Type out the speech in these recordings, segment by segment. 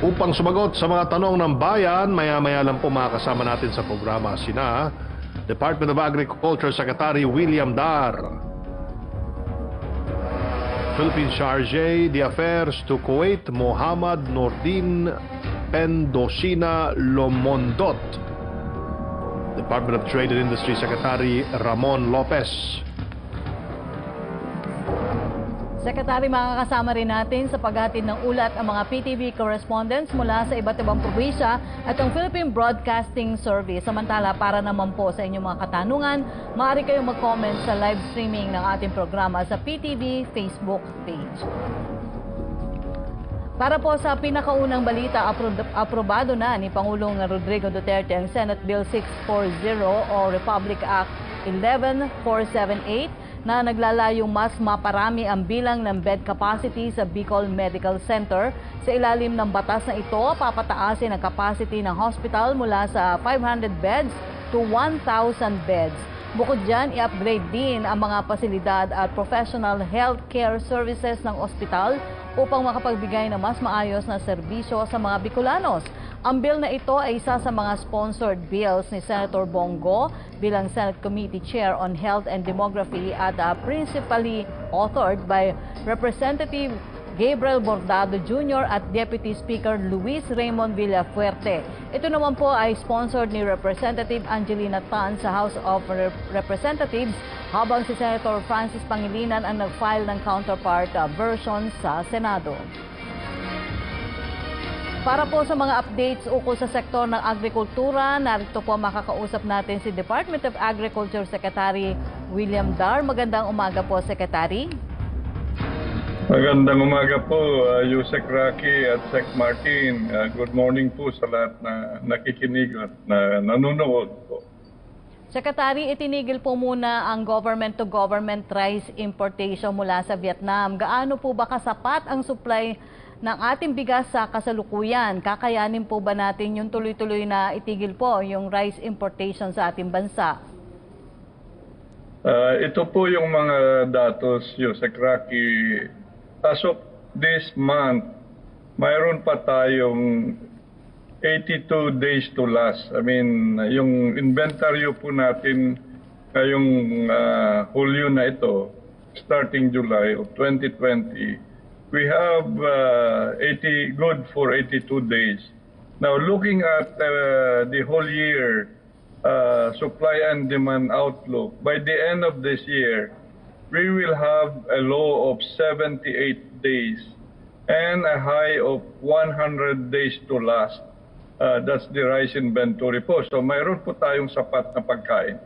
Upang sumagot sa mga tanong ng bayan, maya-maya lang po makakasama natin sa programa sina Department of Agriculture Secretary William Dar, Philippine Chargé d'Affaires to Kuwait Mohammad Nordin Pendocina Lomondot, Department of Trade and Industry Secretary Ramon Lopez. Secretary, makakasama rin natin sa paghatid ng ulat ang mga PTV correspondents mula sa iba't ibang probinsya at ang Philippine Broadcasting Service. Samantala, para naman po sa inyong mga katanungan, maaari kayong mag-comment sa live streaming ng ating programa sa PTV Facebook page. Para po sa pinakaunang balita, aprobado na ni Pangulong Rodrigo Duterte ang Senate Bill 640 o Republic Act 11478 na naglalayong mas maparami ang bilang ng bed capacity sa Bicol Medical Center. Sa ilalim ng batas na ito, papataasin ang capacity ng hospital mula sa 500 beds to 1,000 beds. Bukod dyan, i-upgrade din ang mga pasilidad at professional healthcare services ng ospital upang makapagbigay ng mas maayos na serbisyo sa mga Bicolanos. Ang bill na ito ay isa sa mga sponsored bills ni Senator Bongo bilang Senate Committee Chair on Health and Demography at principally authored by Representative Gabriel Bordado Jr. at Deputy Speaker Luis Raymond Villafuerte. Ito naman po ay sponsored ni Representative Angelina Tan sa House of Representatives, habang si Senator Francis Pangilinan ang nag-file ng counterpart version sa Senado. Para po sa mga updates ukol sa sektor ng agrikultura, narito po makakausap natin si Department of Agriculture Secretary William Dar. Magandang umaga po, Secretary. Magandang umaga po, Yusek Rocky at Sec Martin. Good morning po sa lahat na nakikinig at na nanonood po. Secretary, itinigil po muna ang government-to-government rice importation mula sa Vietnam. Gaano po ba kasapat ang supply ng ating bigas sa kasalukuyan? Kakayanin po ba natin yung tuloy-tuloy na itigil po yung rice importation sa ating bansa? Ito po yung mga datos, Yusek Rocky. As of this month, mayroon pa tayong 82 days to last. I mean, yung inventory po natin ngayong Hulyo na ito, starting July of 2020, we have 80 good for 82 days. Now, looking at the whole year supply and demand outlook, by the end of this year, we will have a low of 78 days and a high of 100 days to last. That's the rice inventory po. So, mayroon po tayong sapat na pagkain.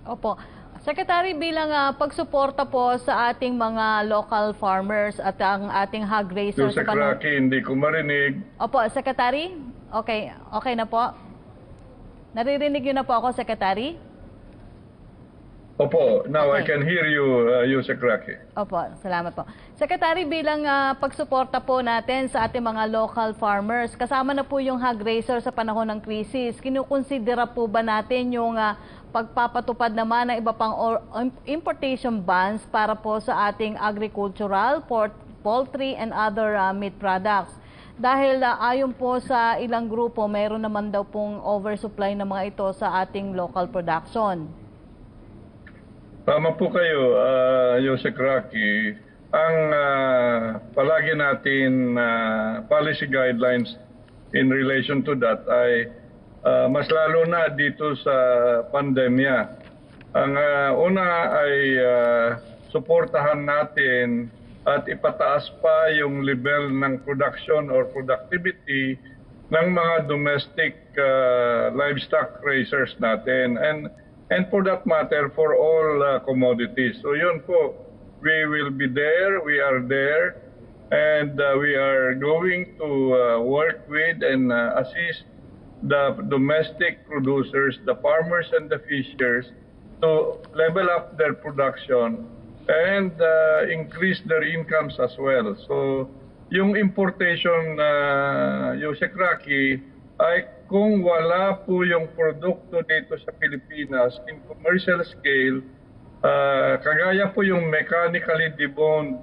Opo. Secretary, bilang pagsuporta po sa ating mga local farmers at ang ating hog raisers. Yusek Rocky, hindi ko marinig. Opo, Secretary? Okay, okay na po. Naririnig yun na po ako, Secretary? Opo, now Okay. I can hear you, Yusek Rocky. Opo, salamat po. Secretary, bilang pagsuporta po natin sa ating mga local farmers, kasama na po yung hog raiser sa panahon ng krisis, kinukonsidera po ba natin yung pagpapatupad naman ng iba pang importation bans para po sa ating agricultural, poultry and other meat products? Dahil ayon po sa ilang grupo, mayroon naman daw pong oversupply ng mga ito sa ating local production. Tama po kayo, Yusek Rocky. Ang palagi natin policy guidelines in relation to that ay mas lalo na dito sa pandemya. Ang una ay suportahan natin at ipataas pa yung level ng production or productivity ng mga domestic livestock raisers natin. And for that matter, for all commodities. So yun po, we will be there, we are there, and we are going to work with and assist the domestic producers, the farmers and the fishers to level up their production and increase their incomes as well. So yung importation, Yusek Rocky, ay kung wala po yung produkto dito sa Pilipinas in commercial scale, kagaya po yung mechanically deboned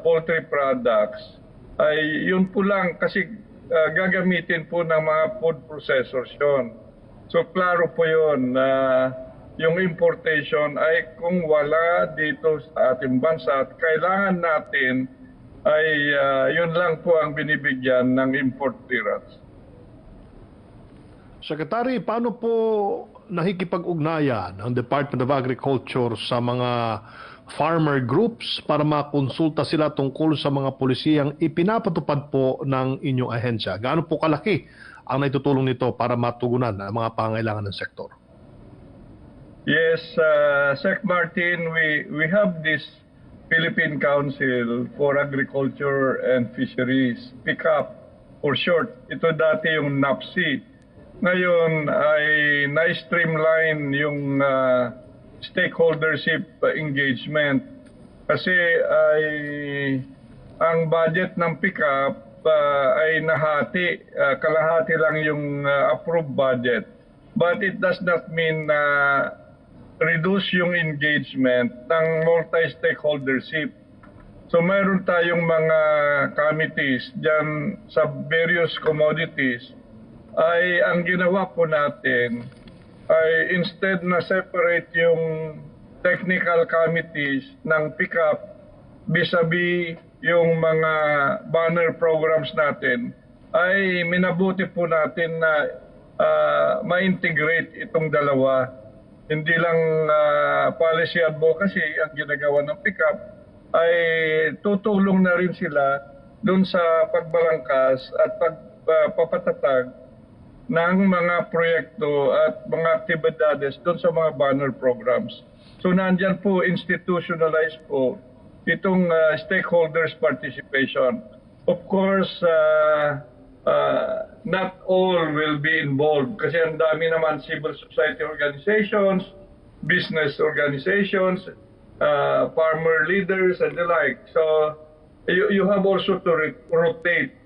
poultry products, ay yun po lang kasi gagamitin po ng mga food processors yun. So klaro po yun na yung importation ay kung wala dito sa ating bansa at kailangan natin ay yun lang po ang binibigyan ng import clearance. Secretary, paano po nakikipag-ugnayan ang Department of Agriculture sa mga farmer groups para makonsulta sila tungkol sa mga polisiyang ipinapatupad po ng inyong ahensya? Gaano po kalaki ang naitutulong nito para matugunan ang mga pangailangan ng sektor? Yes, Sec Martin, we have this Philippine Council for Agriculture and Fisheries, PICAP for short. Ito dati yung NAPSI. Ngayon ay na-streamline yung stakeholdership engagement kasi ay ang budget ng PICAP ay nahati, kalahati lang yung approved budget. But it does not mean na reduce yung engagement ng multi-stakeholdership. So mayroon tayong mga committees dyan sa various commodities ay ang ginawa po natin ay instead na separate yung technical committees ng PICAP vis-a-vis yung mga banner programs natin ay minabuti po natin na ma-integrate itong dalawa. Hindi lang policy advocacy ang ginagawa ng PICAP, ay tutulong na rin sila doon sa pagbalangkas at pagpapatatag ng mga proyekto at mga aktibidades doon sa mga banner programs. So nandyan po, institutionalized po itong stakeholders participation. Of course, not all will be involved kasi ang dami naman civil society organizations, business organizations, farmer leaders and the like. So you have also to rotate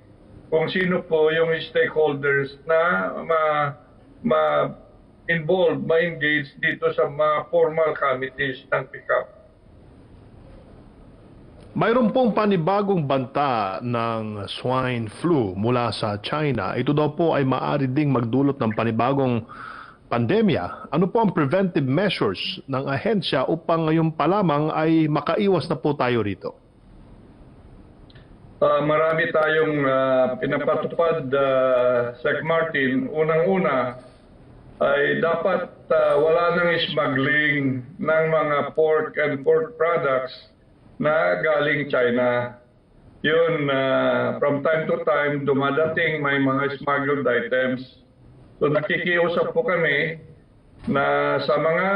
kung sino po yung stakeholders na ma-involve, ma-engage dito sa mga formal committees ng PICAP. Mayroon pong panibagong banta ng swine flu mula sa China. Ito daw po ay maaari ding magdulot ng panibagong pandemya. Ano po ang preventive measures ng ahensya upang ngayon pa lamang ay makaiwas na po tayo rito? Marami tayong pinapatupad, Sec Martin. Unang-una ay dapat wala nang smuggling ng mga pork and pork products na galing China. Yun, from time to time, dumadating may mga smuggled items. So nakikiusap po kami na sa mga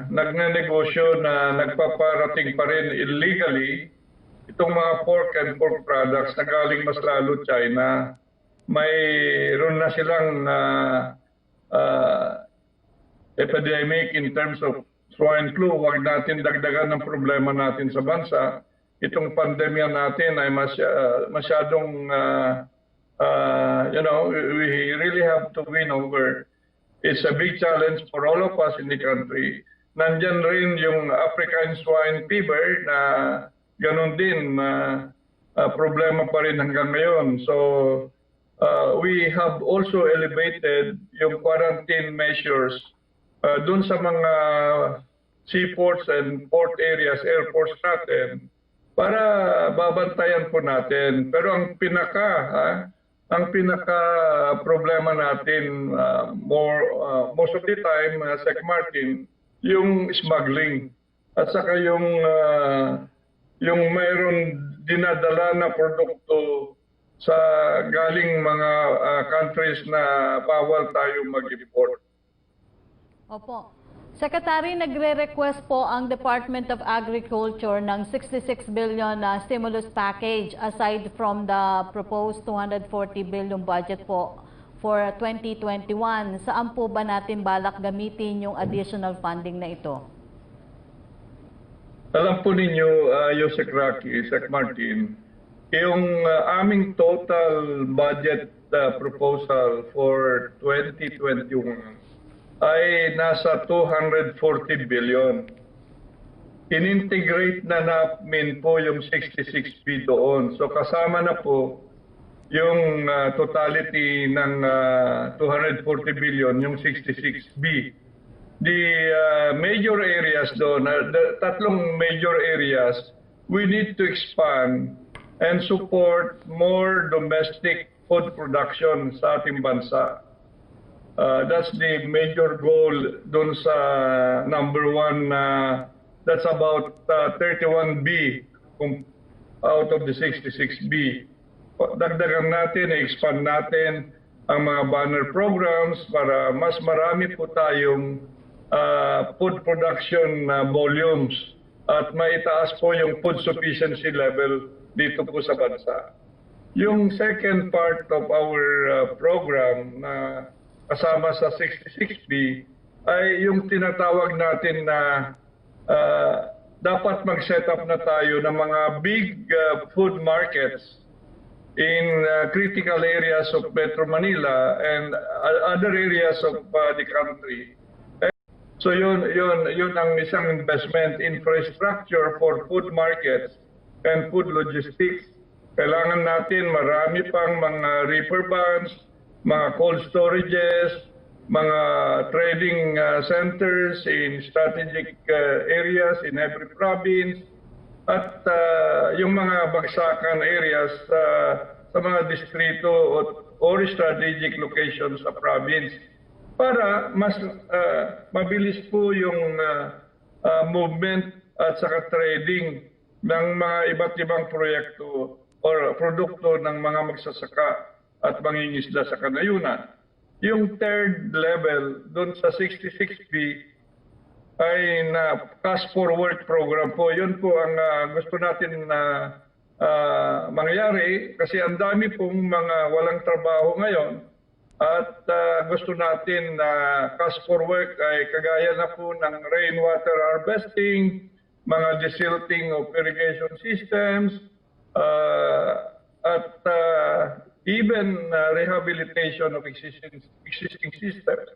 nagnenegosyo na nagpaparating pa rin illegally, itong mga pork and pork products na galing mas lalo China, mayroon na silang epidemic in terms of swine flu. Huwag natin dagdagan ng problema natin sa bansa. Itong pandemya natin ay masyadong, we really have to win over. It's a big challenge for all of us in the country. Nandyan rin yung African swine fever na ganun din, problema pa rin hanggang ngayon. So, we have also elevated yung quarantine measures dun sa mga seaports and port areas, airports natin, para babantayan po natin. Pero ang pinaka problema natin most of the time, Sec Martin, yung smuggling at saka yung mayroon dinadala na produkto sa galing mga countries na bawal tayo mag-import. Opo. Secretary, nagre-request po ang Department of Agriculture ng 66 billion na stimulus package aside from the proposed 240 billion budget po for 2021. Saan po ba natin balak gamitin yung additional funding na ito? Alam po ninyo, Yusek Rocky, Sec Martin, yung aming total budget proposal for 2021 ay nasa 240 billion. inintegrate na namin po yung 66B doon. So kasama na po yung totality ng 240 billion, yung 66B. The major areas doon, the tatlong major areas, we need to expand and support more domestic food production sa ating bansa. That's the major goal doon sa number one, that's about 31B out of the 66B. Dagdagan natin, expand natin ang mga banner programs para mas marami po tayong food production volumes at maitaas po yung food sufficiency level dito po sa bansa. Yung second part of our program na kasama sa 66B ay yung tinatawag natin na dapat mag-set up na tayo ng mga big food markets in critical areas of Metro Manila and other areas of the country. So yun ang isang investment infrastructure for food markets and food logistics. Kailangan natin marami pang mga reefer vans, mga cold storages, mga trading centers in strategic areas in every province, at yung mga bagsakan areas sa mga distrito or strategic locations sa province para mas mabilis po yung movement at saka trading ng mga iba't ibang proyekto or produkto ng mga magsasaka at mangingisda sa kanayunan. Yung third level doon sa 66B ay na cash forward program po. Yun po ang gusto natin na mangyari kasi ang dami pong mga walang trabaho ngayon at gusto natin na cash forward ay kagaya na po ng rainwater harvesting, mga desilting of irrigation systems, at even rehabilitation of existing systems.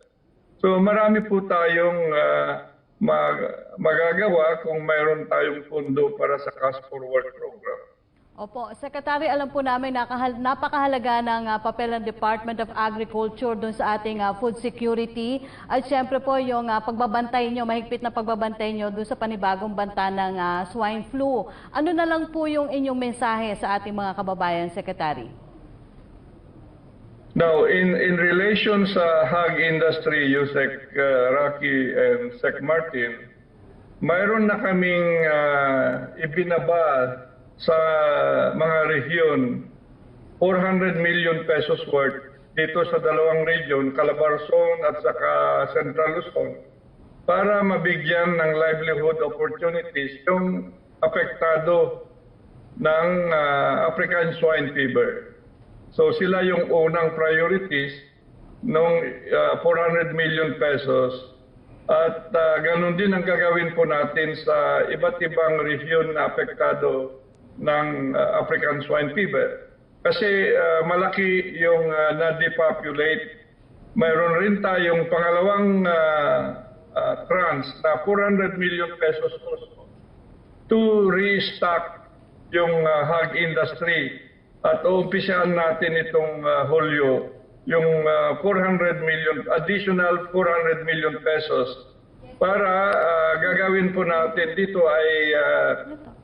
So marami po tayong magagawa kung mayroon tayong pondo para sa cash forward program. Opo, Secretary, alam po namin napakahalaga ng papel ng Department of Agriculture doon sa ating food security at siyempre po yung pagbabantay nyo, mahigpit na pagbabantay nyo doon sa panibagong banta ng swine flu. Ano na lang po yung inyong mensahe sa ating mga kababayan, Secretary? Now, in relation sa hog industry, Yusek Rocky and Sec Martin, mayroon na kaming ibinaba sa mga rehiyon 400 million pesos worth dito sa dalawang region, Calabarzon at saka Central Luzon, para mabigyan ng livelihood opportunities yung apektado ng African swine fever. So sila yung unang priorities nung 400 million pesos at ganun din ang gagawin po natin sa iba't ibang region na apektado ng African swine fever. Kasi malaki yung na-depopulate. Mayroon rin tayong pangalawang tranche na 400 million pesos to restock yung hog industry. At uumpisahan natin itong Hulyo, yung 400 million, additional 400 million pesos para gagawin po natin dito ay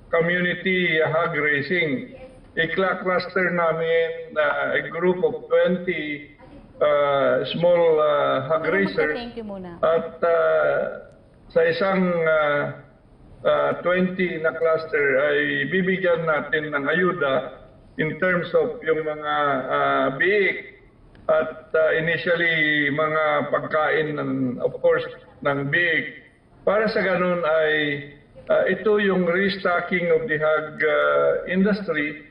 community hog raising. I-cluster namin a group of 20 small hog raisers. Thank you muna. At sa isang 20 na cluster ay bibigyan natin ng ayuda in terms of yung mga biik at initially mga pagkain of course ng biik. Para sa ganun ay ito yung restocking of the hog industry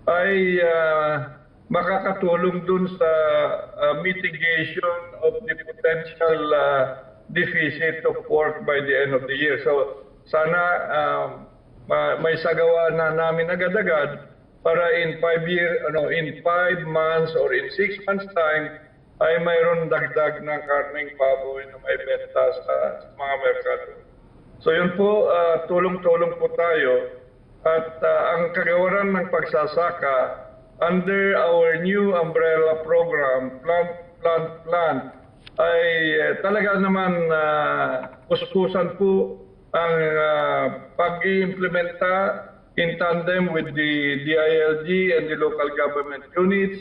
ay makakatulong dun sa mitigation of the potential deficit of pork by the end of the year. So sana may sagawa na namin agad-agad para in 5 months or in 6 months time ay mayroon dagdag ng karneng baboy na may benta sa mga merkado. So yun po, tulong-tulong po tayo at ang kagawaran ng pagsasaka under our new umbrella program, Plant, ay talaga naman kuskusan po ang pag-iimplementa in tandem with the DILG and the local government units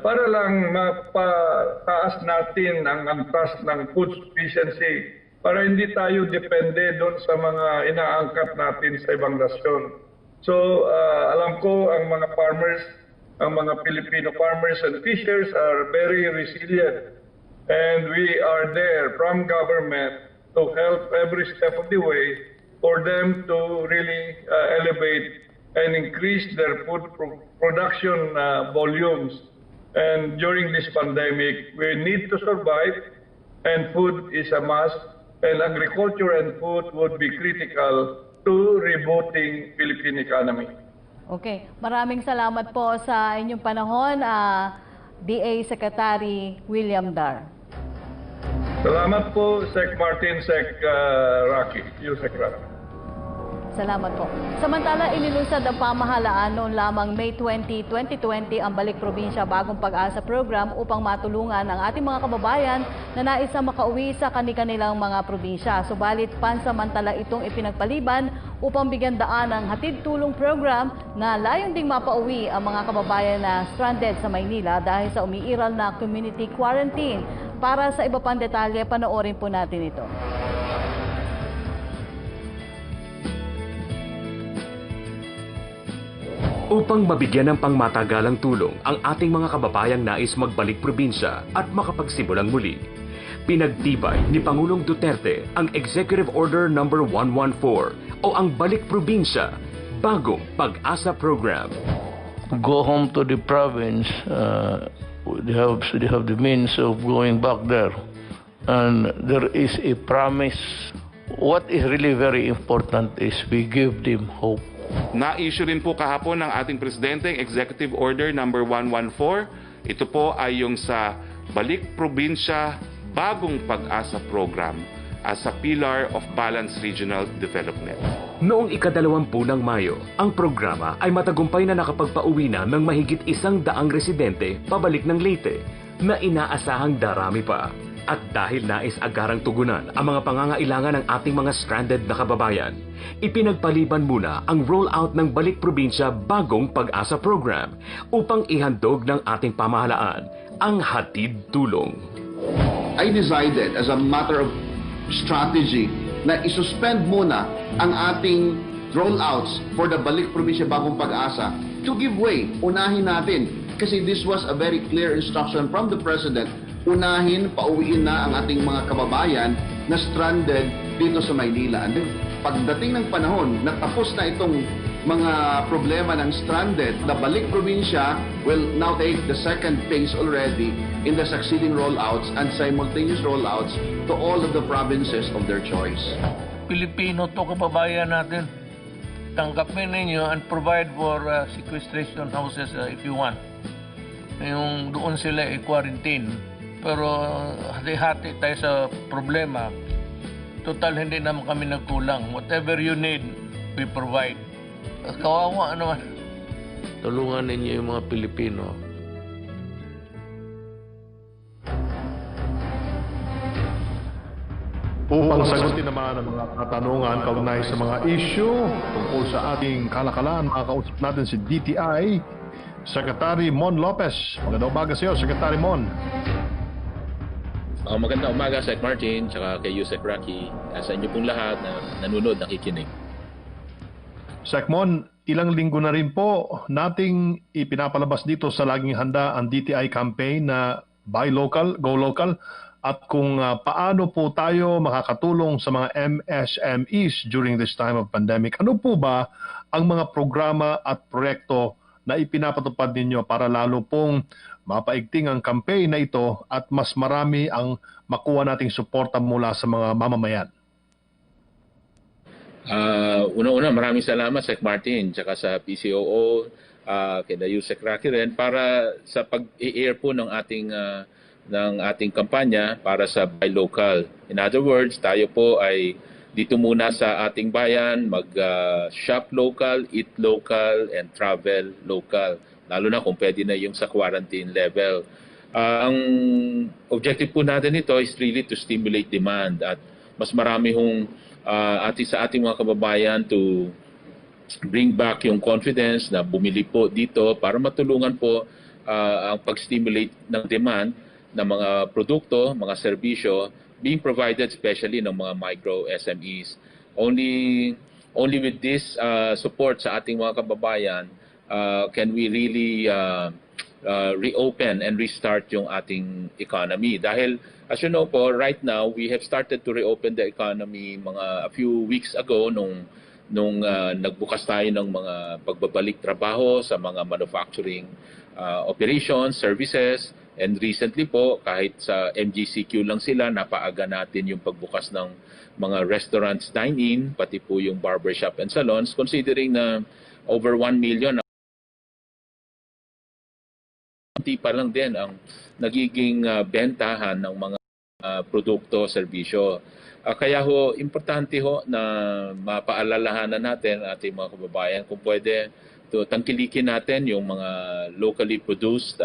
para lang mapataas natin ang antas ng food sufficiency para hindi tayo depende doon sa mga inaangkat natin sa ibang nasyon. So alam ko ang mga farmers, ang mga Filipino farmers and fishers are very resilient and we are there from government to help every step of the way for them to really elevate and increase their food production volumes. And during this pandemic, we need to survive, and food is a must, and agriculture and food would be critical to rebooting Philippine economy. Okay, maraming salamat po sa inyong panahon, DA Secretary William Dar. Salamat po, Sec Martin, Sec Rocky, Sec Rocky. Salamat po. Samantala, inilunsad ang pamahalaan noon lamang May 20, 2020 ang Balik Probinsya Bagong Pag-asa program upang matulungan ang ating mga kababayan na nais na makauwi sa kani-kanilang mga probinsya. Subalit pansamantala itong ipinagpaliban upang bigyan daan ang hatid tulong program na layong ding mapauwi ang mga kababayan na stranded sa Maynila dahil sa umiiral na community quarantine. Para sa iba pang detalye, panoorin po natin ito. Upang mabigyan ng pangmatagalang tulong ang ating mga kababayang nais magbalik probinsya at makapagsimulang muli, pinagtibay ni Pangulong Duterte ang Executive Order No. 114 o ang Balik Probinsya Bagong Pag-asa Program. Go home to the province, they have the means of going back there. And there is a promise. What is really very important is we give them hope. Na-issue rin po kahapon ng ating Presidente ang Executive Order No. 114. Ito po ay yung sa Balik Probinsya Bagong Pag-asa Program as a pillar of balanced regional development. Noong ika-20 ng Mayo, ang programa ay matagumpay na nakapagpauwi na ng mahigit 100 residente pabalik ng Leyte na inaasahang darami pa. At dahil nais agarang tugunan ang mga pangangailangan ng ating mga stranded na kababayan, ipinagpaliban muna ang rollout ng Balik Probinsya Bagong Pag-asa Program upang ihandog ng ating pamahalaan ang hatid tulong. I decided as a matter of strategy na isuspend muna ang ating rollouts for the Balik Probinsya Bagong Pag-asa to give way. Unahin natin kasi this was a very clear instruction from the President. Unahin, pauwiin na ang ating mga kababayan na stranded dito sa Maynila. And then, pagdating ng panahon na tapos na itong mga problema ng stranded, the Balik Probinsya will now take the second phase already in the succeeding rollouts and simultaneous rollouts to all of the provinces of their choice. Pilipino to kababayan natin. Tanggapin ninyo and provide for sequestration houses if you want. Yung doon sila i-quarantine. Pero hati-hati tayo sa problema. Total, hindi naman kami nagkulang. Whatever you need, we provide. Kawawa naman. Tulungan ninyo yung mga Pilipino. Upang sagutin naman ang mga katanungan kaugnay sa mga issue tungkol sa ating kalakalan, makakausap natin si DTI Secretary Mon Lopez. Magandang umaga sa iyo, Secretary Mon. Magandang umaga, Sec Martin, tsaka kay Sec Rocky, sa inyo pong lahat na nanonood, nakikinig. Sec Mon, ilang linggo na rin po nating ipinapalabas dito sa Laging Handa ang DTI campaign na Buy Local, Go Local, at kung paano po tayo makakatulong sa mga MSMEs during this time of pandemic. Ano po ba ang mga programa at proyekto na ipinapatupad ninyo para lalo pong mapaigting ang campaign na ito at mas marami ang makuha nating suporta mula sa mga mamamayan? Una-una, maraming salamat Sec Martin tsaka sa PCOO, kay Sec Rocky rin para sa pag-i-air po ng ating kampanya para sa Buy Local. In other words, tayo po ay dito muna sa ating bayan, mag-shop local, eat local, and travel local. Lalo na kung pwede na yung sa quarantine level. Ang objective po natin ito is really to stimulate demand at mas marami hong sa ating mga kababayan to bring back yung confidence na bumili po dito para matulungan po ang pag-stimulate ng demand ng mga produkto, mga serbisyo being provided especially ng mga micro SMEs. Only with this support sa ating mga kababayan can we really reopen and restart yung ating economy. Dahil as you know po, right now we have started to reopen the economy a few weeks ago nung nagbukas tayo ng mga pagbabalik trabaho sa mga manufacturing operations, services, and recently po kahit sa MGCQ lang sila, napaaga natin yung pagbukas ng mga restaurants, dine-in, pati po yung barbershop and salons, considering na over 1 million pa lang din ang nagiging bentahan ng mga produkto, serbisyo. Kaya ho, importante ho na mapaalalahanan natin ating mga kababayan kung pwede tangkilikin natin yung mga locally produced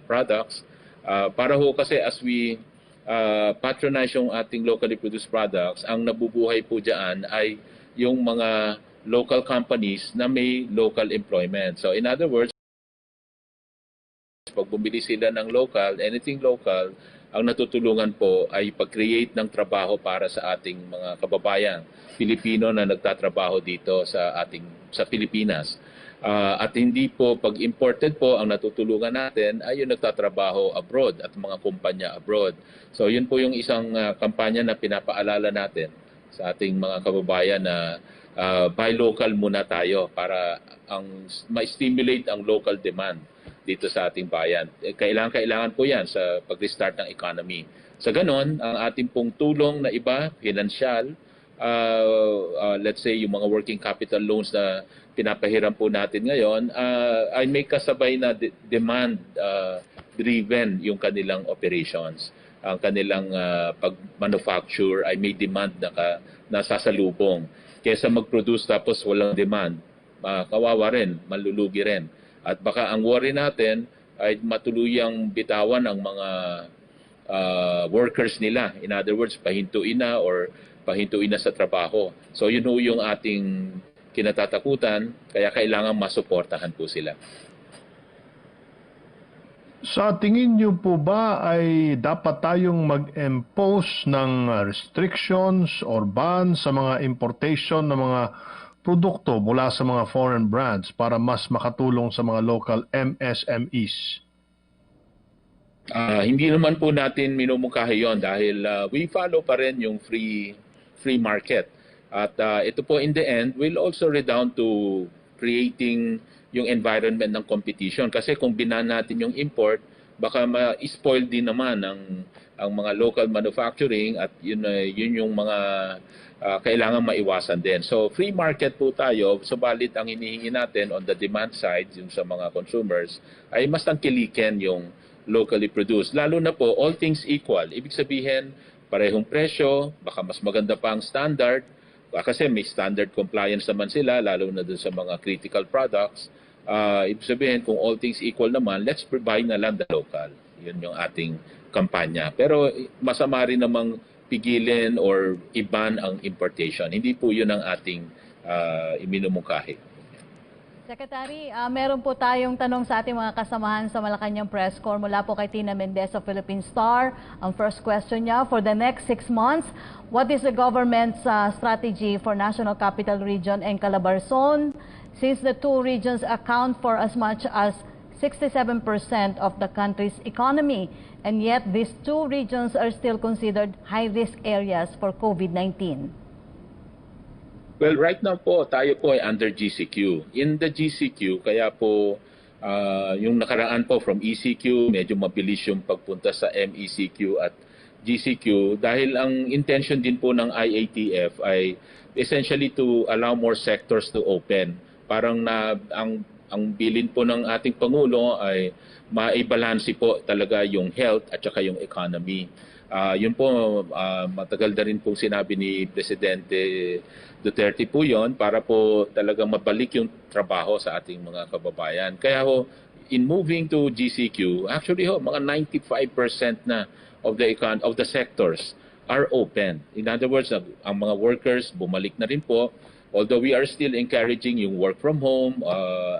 products para ho kasi as we patronize yung ating locally produced products, ang nabubuhay po dyan ay yung mga local companies na may local employment. So in other words, pag bumili sila ng local, anything local, ang natutulungan po ay pag-create ng trabaho para sa ating mga kababayan Pilipino na nagtatrabaho dito sa Pilipinas. At hindi po pag imported po ang natutulungan natin ay yung nagtatrabaho abroad at mga kumpanya abroad. So yun po yung isang kampanya na pinapaalala natin sa ating mga kababayan na buy local muna tayo para ma-stimulate ang local demand dito sa ating bayan. Kailangan po yan sa pag-restart ng economy. Sa ganon, ang ating pong tulong na iba, financial, let's say yung mga working capital loans na pinapahiram po natin ngayon, ay may kasabay na demand-driven yung kanilang operations. Ang kanilang pag-manufacture ay may demand na nasasalubong. Kesa mag-produce tapos walang demand, kawawa rin, malulugi rin. At baka ang worry natin ay matuluyang bitawan ang mga workers nila. In other words, pahintuin na or pahintuin na sa trabaho. So yun ho yung ating kinatatakutan, kaya kailangan masuportahan po sila. Sa tingin niyo po ba ay dapat tayong mag-impose ng restrictions or ban sa mga importation ng mga produkto mula sa mga foreign brands para mas makatulong sa mga local MSMEs? Hindi naman po natin minumungkahi yon dahil we follow pa rin yung free market. At ito po in the end will also redound to creating yung environment ng competition. Kasi kung binan natin yung import, baka ma-spoil din naman ang mga local manufacturing at yun yung mga kailangan maiwasan din. So free market po tayo, subalit ang hinihingi natin on the demand side, yung sa mga consumers, ay mas tangkilikin yung locally produced. Lalo na po, all things equal. Ibig sabihin, parehong presyo, baka mas maganda pa ang standard, kasi may standard compliance naman sila, lalo na dun sa mga critical products. Ibig sabihin, kung all things equal naman, let's provide na lang the local. Yun yung ating kampanya. Pero masama rin namang pigilin or iban ang importation. Hindi po yun ang ating iminumungkahi. Secretary, meron po tayong tanong sa ating mga kasamahan sa Malacanang Press Corps mula po kay Tina Mendez of Philippine Star. Ang first question niya, for the next 6 months, what is the government's strategy for National Capital Region and Calabarzon, since the two regions account for as much as 67% of the country's economy, and yet these two regions are still considered high-risk areas for COVID-19? Well, right now po, tayo po ay under GCQ. In the GCQ, kaya po yung nakaraan po from ECQ, medyo mabilis yung pagpunta sa MECQ at GCQ dahil ang intention din po ng IATF ay essentially to allow more sectors to open. Parang ang bilin po ng ating Pangulo ay maibalansi po talaga yung health at saka yung economy. Yun po, matagal na rin pong sinabi ni Presidente Duterte po yun para po talagang mabalik yung trabaho sa ating mga kababayan. Kaya ho, in moving to GCQ, actually ho, mga 95% na of the sectors are open. In other words, ang mga workers bumalik na rin po. Although we are still encouraging yung work from home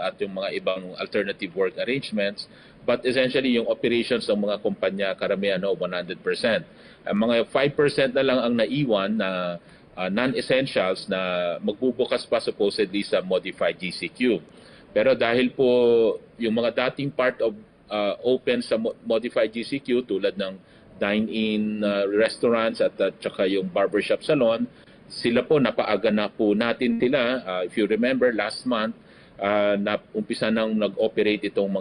at yung mga ibang alternative work arrangements, but essentially yung operations ng mga kumpanya karamihan 100%. Ang mga 5% na lang ang naiwan na non-essentials na magbubukas pa supposedly sa modified GCQ. Pero dahil po yung mga dating part of open sa modified GCQ tulad ng dine-in restaurants at saka yung barbershop salon, sila po napaaga na po natin sila. If you remember last month, na umpisa nang nag-operate itong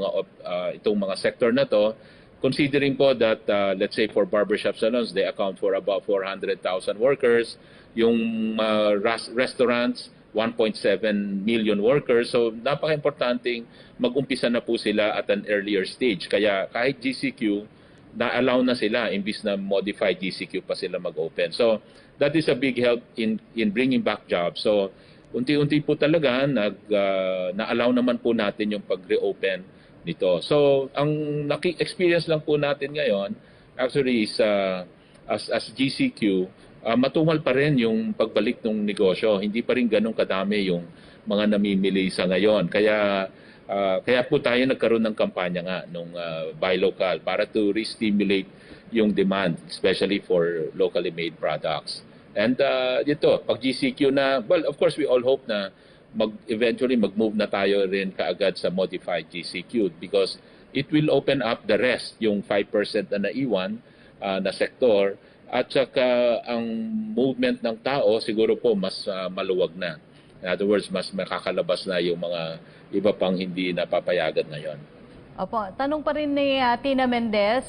mga sector na to, considering po that let's say for barbershop salons they account for about 400,000 workers, yung restaurants 1.7 million workers. So napaka-importanting mag-umpisa na po sila at an earlier stage. Kaya kahit GCQ na-allow na sila imbis na modified GCQ pa sila mag-open. So that is a big help in bringing back jobs. So unti-unti po talaga na-allow naman po natin yung pag-reopen nito. So ang experience lang po natin ngayon actually is as GCQ, matumal pa rin yung pagbalik ng negosyo. Hindi pa rin ganun kadami yung mga namimili sa ngayon. Kaya po tayo nagkaroon ng kampanya nga nung Buy Local para to re-stimulate yung demand, especially for locally made products. And dito, pag GCQ na, well, of course, we all hope na eventually mag-move na tayo rin kaagad sa modified GCQ because it will open up the rest, yung 5% na naiwan na sektor, at saka ang movement ng tao siguro po mas maluwag na. In other words, mas makakalabas na yung mga iba pang hindi napapayagan ngayon. Opo, tanong pa rin ni Tina Mendez,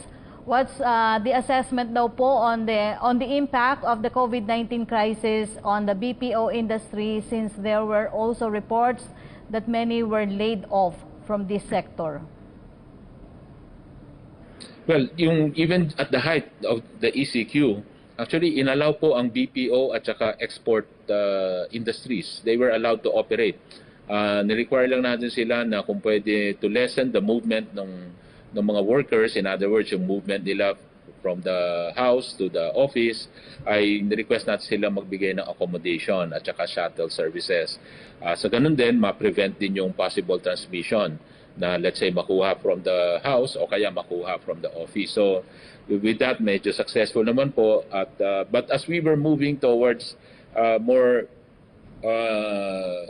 what's the assessment daw po on the impact of the COVID-19 crisis on the BPO industry since there were also reports that many were laid off from this sector? Well, even at the height of the ECQ, actually inallow po ang BPO at saka export industries. They were allowed to operate. Nirequire lang natin sila na kung pwede to lessen the movement ng mga workers, in other words, yung movement nila from the house to the office, ay nirequest natin sila magbigay ng accommodation at saka shuttle services. Sa ganun din, ma-prevent din yung possible transmission na let's say makuha from the house o kaya makuha from the office. So with that, medyo successful naman po. But as we were moving towards more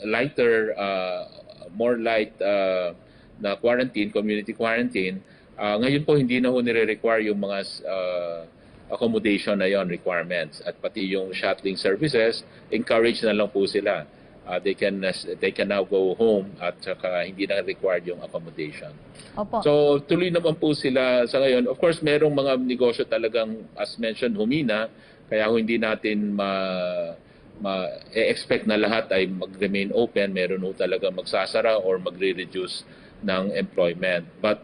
lighter, more light na quarantine, community quarantine, ngayon po hindi na ho nire-require yung mga accommodation na yon requirements at pati yung shuttling services, encourage na lang po sila. They can now go home at saka hindi na required yung accommodation. Opo. So tuloy naman po sila sa ngayon. Of course, merong mga negosyo talagang as mentioned humina, kaya hindi natin expect na lahat ay mag-remain open. Meron ho talaga magsasara or magre-reduce ng employment. But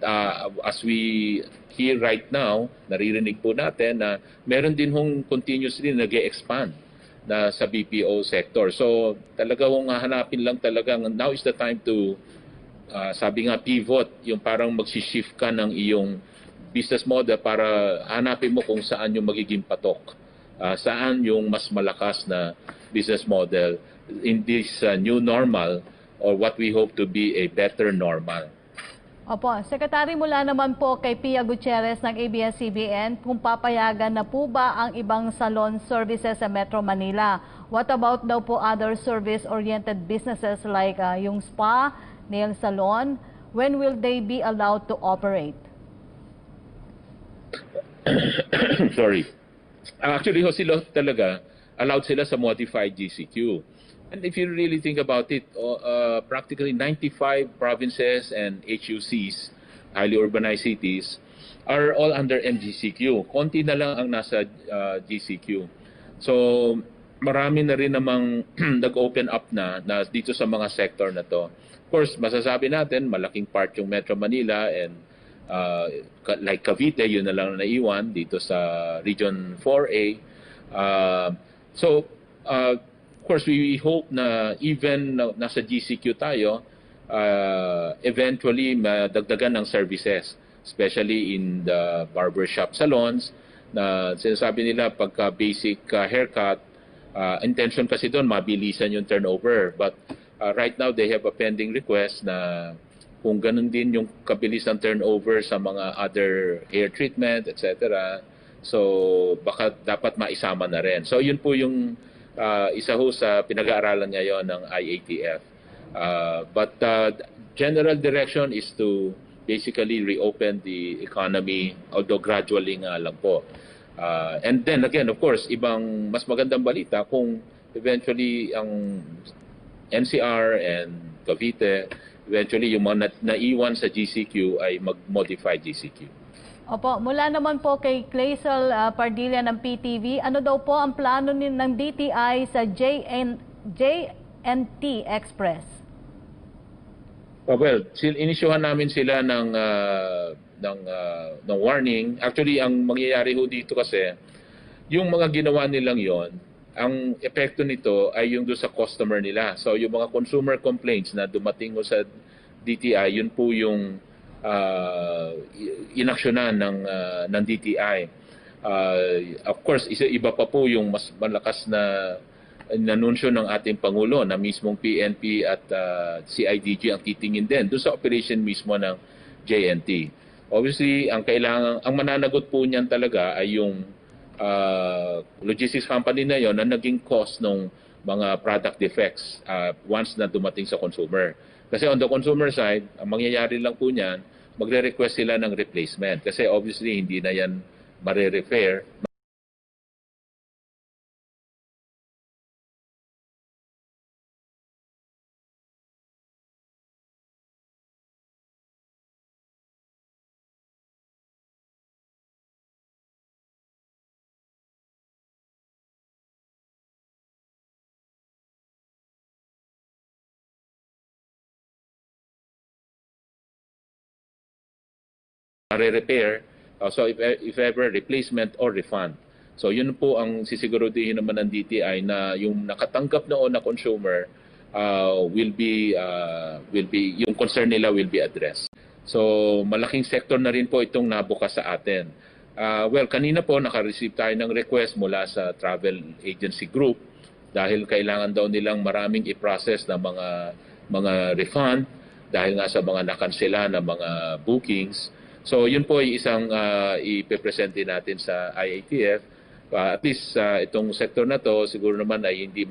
as we hear right now, naririnig po natin na meron din hong continuously nag-e-expand na sa BPO sector. So talaga hong hanapin lang talagang now is the time to sabi nga pivot, yung parang magsishift ka ng iyong business model para hanapin mo kung saan yung magiging patok. Saan yung mas malakas na business model in this new normal or what we hope to be a better normal. Opo, Secretary, mula naman po kay Pia Gutierrez ng ABS-CBN, kung papayagan na po ba ang ibang salon services sa Metro Manila? What about daw po other service-oriented businesses like yung spa, nail salon? When will they be allowed to operate? Sorry. Actually, sila talaga, allowed sila sa modified GCQ. And if you really think about it, practically 95 provinces and HUCs, highly urbanized cities, are all under MGCQ. Konti na lang ang nasa GCQ. So, marami na rin namang nag-open up na dito sa mga sector na to. Of course, masasabi natin, malaking part yung Metro Manila and like Cavite, yun na lang naiwan dito sa Region 4A. Of course, we hope na even nasa GCQ tayo, eventually madagdagan ng services, especially in the barbershop salons, na sinasabi nila pagka basic haircut, intention kasi doon mabilisan yung turnover. But right now they have a pending request na kung ganun din yung kabilis ng turnover sa mga other hair treatment, etc. So baka dapat maisama na rin. So yun po yung isa ho sa pinag-aaralan ngayon ng IATF. But general direction is to basically reopen the economy, although gradually nga lang po. And then again, of course, ibang mas magandang balita kung eventually ang NCR and Cavite, eventually yung mga naiwan sa GCQ ay mag-modify GCQ. Opo, mula naman po kay Clazel Pardilla ng PTV, ano daw po ang plano ng DTI sa JNT Express? Well, inisyuhan namin sila ng warning. Actually, ang mangyayari ho dito kasi, yung mga ginawa nilang yon, ang epekto nito ay yung doon sa customer nila. So, yung mga consumer complaints na dumating ho sa DTI, yun po yung inaksyonan ng DTI. Of course, iba pa po yung mas malakas na nanunsyo ng ating Pangulo na mismong PNP at CIDG ang titingin din doon sa operation mismo ng JNT. Obviously, ang mananagot po niyan talaga ay yung logistics company na yon na naging cause ng mga product defects once na dumating sa consumer. Kasi on the consumer side, ang mangyayari lang po niyan, magre-request sila ng replacement. Kasi obviously, hindi na yan mare-repair. Re-repair, so if ever replacement or refund. So yun po ang sisiguraduhin naman ng DTI na yung nakatanggap noon na consumer will be yung concern nila will be addressed. So malaking sector na rin po itong nabukas sa atin. Well, kanina po naka-receive tayo ng request mula sa travel agency group dahil kailangan daw nilang maraming i-process na mga refund dahil nga sa mga nakansela na mga bookings. So yun po ay isang ipepresent din natin sa IATF. At least itong sektor na to siguro naman ay hindi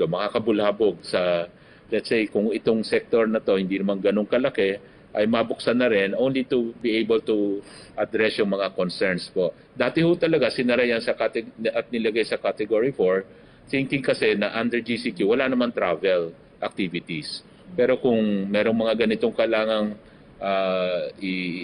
makakabulhabog sa, let's say, kung itong sektor na to hindi naman ganun kalaki, ay mabuksan na rin only to be able to address yung mga concerns po. Dati ho talaga sinara yan at nilagay sa category 4, thinking kasi na under GCQ wala naman travel activities. Pero kung merong mga ganitong kailangang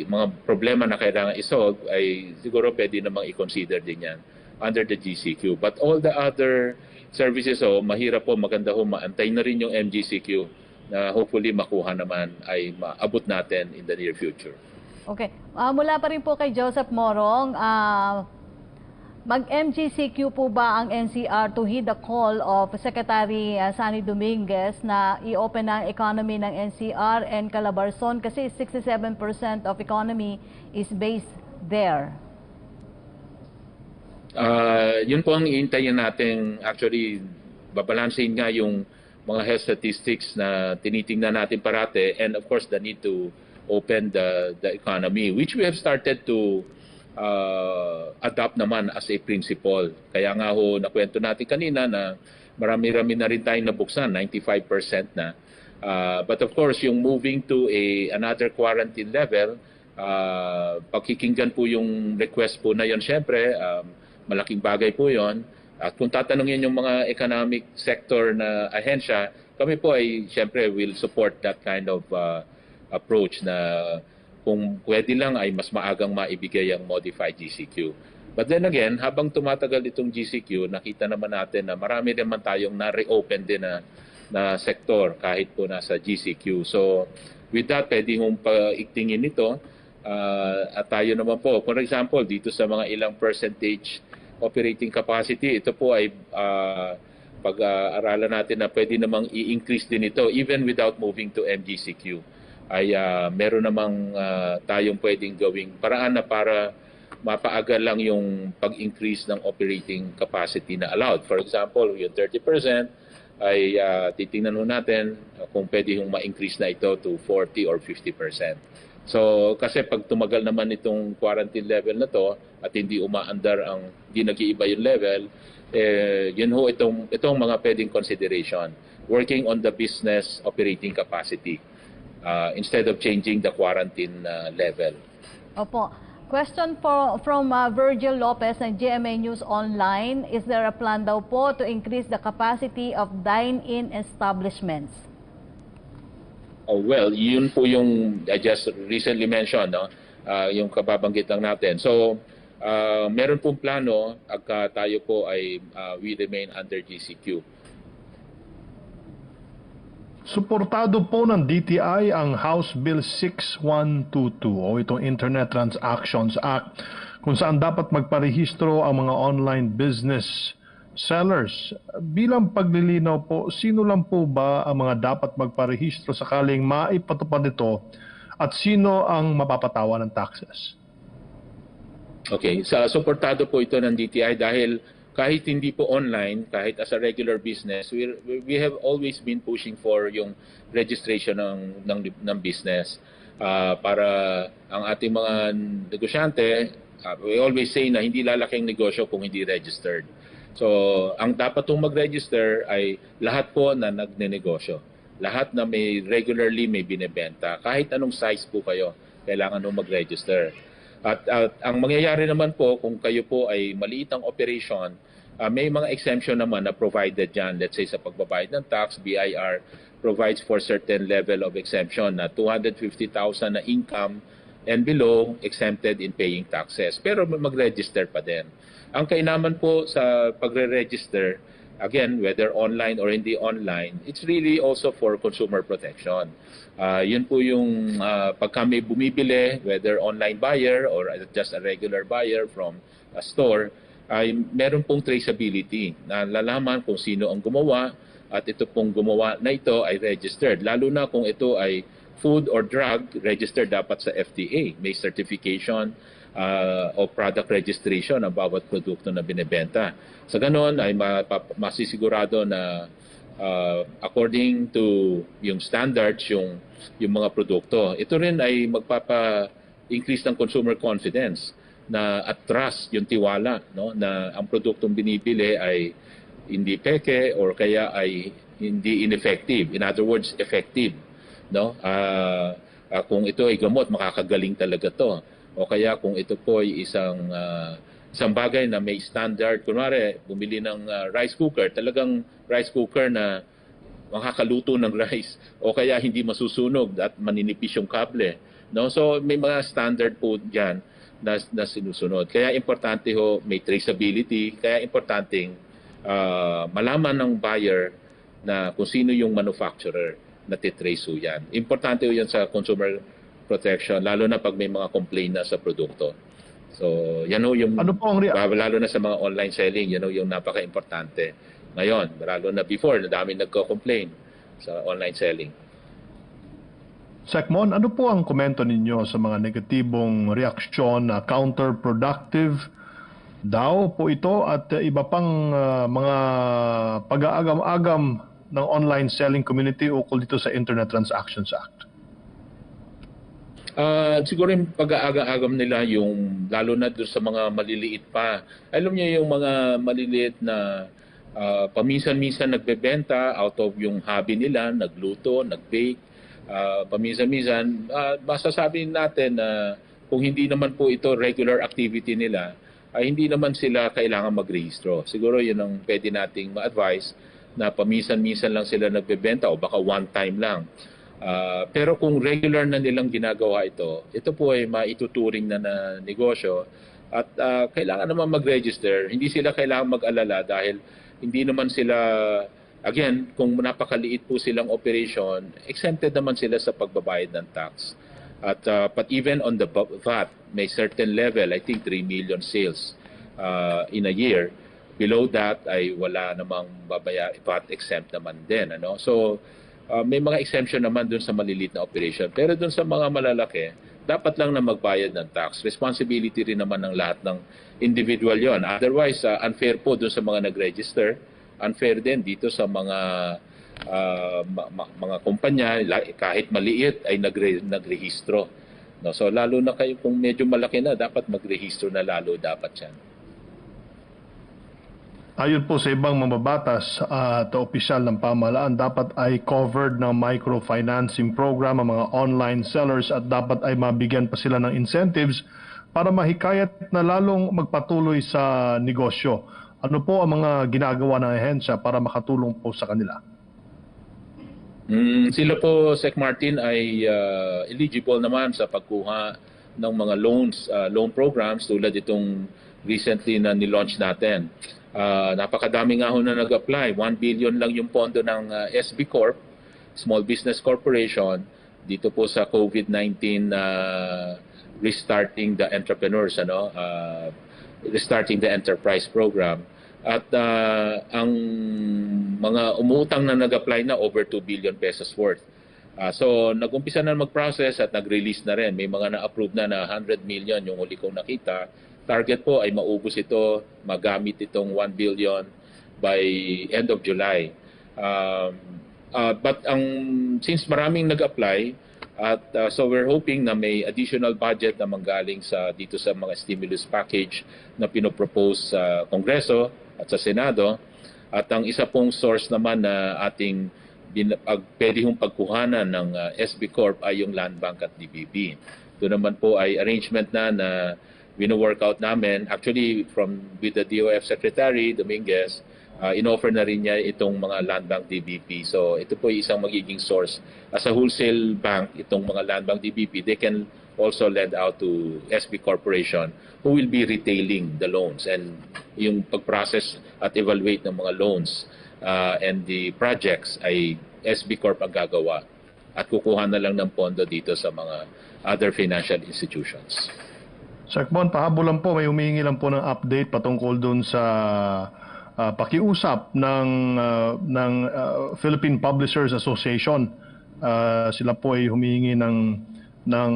mga problema na kailangan isolve, ay siguro pwede namang i-consider din yan under the GCQ. But all the other services, mahirap po, maganda ho, maantay na rin yung MGCQ na hopefully makuha naman ay maabot natin in the near future. Okay. Mula pa rin po kay Joseph Morong, mag-MGCQ po ba ang NCR to heed the call of Secretary Sani Dominguez na i-open ang economy ng NCR and Calabarzon kasi 67% of economy is based there? Yun po ang iintayin natin. Actually, babalansin nga yung mga health statistics na tinitingnan natin parate, and of course the need to open the economy, which we have started to adopt naman as a principle. Kaya nga ho, nakwento natin kanina na marami-rami na rin tayong nabuksan, 95% na. But of course, yung moving to another quarantine level, pagkikinggan po yung request po na yon, syempre, malaking bagay po yon. At kung tatanungin yung mga economic sector na ahensya, kami po ay syempre will support that kind of approach na kung pwede lang ay mas maagang maibigay ang modified GCQ. But then again, habang tumatagal itong GCQ, nakita naman natin na marami naman tayong na-reopen din na sektor kahit po nasa GCQ. So with that, pwede mong paigtingin ito. At tayo naman po, for example, dito sa mga ilang percentage operating capacity, ito po ay pag-aralan natin na pwede namang i-increase din ito even without moving to MGCQ. Ay meron namang tayong pwedeng gawing paraan na para mapaagal lang yung pag-increase ng operating capacity na allowed. For example, yung 30% ay titingnan natin kung pwede yung ma-increase na ito to 40 or 50%. So kasi pag tumagal naman itong quarantine level na to at hindi umaandar hindi nag-iiba yung level, yun ho itong mga pwedeng consideration. Working on the business operating capacity instead of changing the quarantine level. Opo. Question from Virgil Lopez ng GMA News Online. Is there a plan daw po to increase the capacity of dine-in establishments? Oh, well, yun po yung I just recently mentioned, no? Yung kababanggit lang natin. So, meron pong plano pagka tayo po ay we remain under GCQ. Suportado po ng DTI ang House Bill 6122 o itong Internet Transactions Act kung saan dapat magparehistro ang mga online business sellers. Bilang paglilinaw po, sino lang po ba ang mga dapat magparehistro sakaling maipatupad ito at sino ang mapapatawa ng taxes? Okay, suportado po ito ng DTI dahil kahit hindi po online, kahit as a regular business, we have always been pushing for yung registration ng business para ang ating mga negosyante, we always say na hindi lalaking negosyo kung hindi registered. So, ang dapat pong mag-register ay lahat po na nagnenegosyo. Lahat na regularly may binebenta. Kahit anong size po kayo, kailangan nung mag-register. At ang mangyayari naman po, kung kayo po ay maliit ang operation, may mga exemption naman na provided dyan. Let's say sa pagbabayad ng tax, BIR provides for certain level of exemption na 250,000 na income and below exempted in paying taxes. Pero mag-register pa din. Ang kainaman po sa pagre-register, again, whether online or hindi online, it's really also for consumer protection. Yun po yung pag kami bumibili, whether online buyer or just a regular buyer from a store, ay meron pong traceability na lalaman kung sino ang gumawa at ito pong gumawa na ito ay registered. Lalo na kung ito ay food or drug, registered dapat sa FDA. May certification o product registration ang bawat produkto na binebenta. Sa ganon ay masisigurado na according to yung standards yung mga produkto. Ito rin ay magpapa-increase ng consumer confidence na at trust, yung tiwala, no, na ang produktong binibili ay hindi peke or kaya ay hindi ineffective. In other words, effective, no? Kung ito ay gamot, makakagaling talaga to. O kaya kung ito po ay isang bagay na may standard, kunwari bumili ng rice cooker, talagang rice cooker na makakaluto ng rice o kaya hindi masusunog at maninipis yung kable, no? So may mga standard po diyan na sinusunod. Kaya importante ho may traceability, kaya importanteng malaman ng buyer na kung sino yung manufacturer na titrace ho yan. Importante ho yan sa consumer protection, lalo na pag may mga complaint na sa produkto. So, yan ho yung, lalo na sa mga online selling, yan ho yung napaka-importante. Ngayon, lalo na before, na dami nagko-complain sa online selling. Secmon, ano po ang komento ninyo sa mga negatibong reaksyon na counterproductive daw po ito at iba pang mga pag-aagam-agam ng online selling community ukol dito sa Internet Transactions Act? Siguro yung pag-aagam nila yung lalo na doon sa mga maliliit pa. Alam niyo yung mga maliliit na paminsan-minsan nagbebenta out of yung hobby nila, nagluto, nagbake. Paminsan-minsan, masasabi natin na kung hindi naman po ito regular activity nila, ay hindi naman sila kailangan magrehistro. Siguro yun ang pwede nating ma-advise na paminsan-minsan lang sila nagbebenta o baka one time lang. Pero kung regular na nilang ginagawa ito po ay maituturing na negosyo at kailangan naman mag-register. Hindi sila kailangan mag-alala dahil hindi naman sila Again, kung napakaliit po silang operation, exempted naman sila sa pagbabayad ng tax. At but even on the VAT, may certain level, I think 3 million sales in a year. Below that ay wala namang VAT exempt naman din. Ano? So may mga exemption naman dun sa maliliit na operation. Pero dun sa mga malalaki, dapat lang na magbayad ng tax. Responsibility rin naman ng lahat ng individual yon. Otherwise, unfair po dun sa mga nag-register. Unfair din dito sa mga mga kumpanya, kahit maliit ay nagrehistro. No, so lalo na kayo kung medyo malaki na, dapat magrehistro na lalo dapat yan. Ayon po sa ibang mambabatas at opisyal ng pamahalaan, dapat ay covered ng microfinancing program ang mga online sellers at dapat ay mabigyan pa sila ng incentives para mahikayat na lalong magpatuloy sa negosyo. Ano po ang mga ginagawa ng ahensya para makatulong po sa kanila? Sila po, Sec Martin, ay eligible naman sa pagkuha ng mga loan programs tulad itong recently na nilaunch natin. Napakadami nga ho na nag-apply. 1 billion lang yung pondo ng SB Corp, Small Business Corporation, dito po sa COVID-19 Restarting the Entrepreneurs, Restarting the Enterprise Program. At ang mga umuutang na nag-apply na over 2 billion pesos worth. So nag-umpisa na mag-process at nag-release na rin. May mga na-approve na 100 million yung huli kong nakita. Target po ay maubos ito, magamit itong 1 billion by end of July. But since maraming nag-apply, at so we're hoping na may additional budget na manggaling dito sa mga stimulus package na pinopropose sa Kongreso at sa Senado. At ang isa pong source naman na ating pwede hong pagkuhanan ng SB Corp ay yung Land Bank at DBP. Ito naman po ay arrangement na wino-work out namin. Actually, with the DOF Secretary Dominguez, in-offer na rin niya itong mga Land Bank DBP. So ito po ay isang magiging source. As a wholesale bank, itong mga Land Bank DBP, they can also lend out to SB Corporation who will be retailing the loans. And yung pag-process at evaluate ng mga loans and the projects ay SB Corp ang gagawa. At kukuha na lang ng pondo dito sa mga other financial institutions. Sir Bon, pahabolan po, may humingi lang po ng update patungkol dun sa pakiusap ng Philippine Publishers Association. Sila po ay humingi ng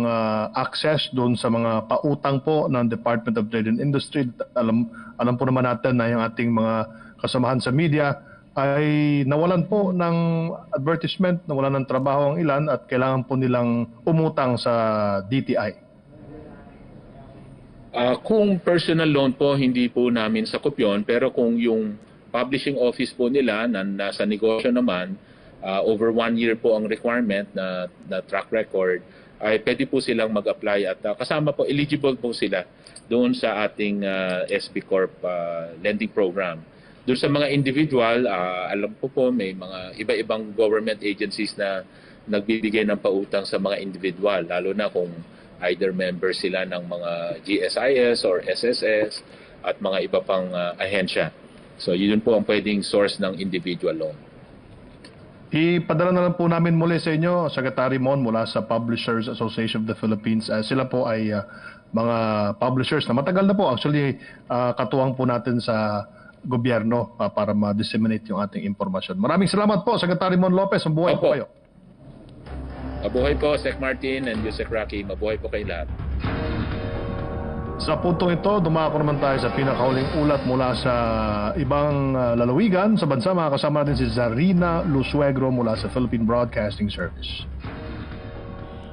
access doon sa mga pautang po ng Department of Trade and Industry. Alam po naman natin na yung ating mga kasamahan sa media ay nawalan po ng advertisement, nawalan ng trabaho ang ilan at kailangan po nilang umutang sa DTI. Kung personal loan po, hindi po namin sakop yun. Pero kung yung publishing office po nila na nasa negosyo naman, over 1 year po ang requirement na track record, ay pwede po silang mag-apply at kasama po, eligible po sila doon sa ating SB Corp lending program. Doon sa mga individual, alam po may mga iba-ibang government agencies na nagbibigay ng pautang sa mga individual, lalo na kung either member sila ng mga GSIS or SSS at mga iba pang ahensya. So yun po ang pwedeng source ng individual loan. Ipadala na lang po namin muli sa inyo, Secretary Mon, mula sa Publishers Association of the Philippines. Sila po ay mga publishers na matagal na po. Actually, katuwang po natin sa gobyerno para ma-disseminate yung ating impormasyon. Maraming salamat po, Secretary Mon Lopez. Mabuhay po kayo. Mabuhay po, Sec Martin and Yusek Rocky. Mabuhay po kayo lahat. Sa puntong ito, dumako naman tayo sa pinakahuling ulat mula sa ibang lalawigan sa bansa. Mga kasama natin si Zarina Lusuegro mula sa Philippine Broadcasting Service.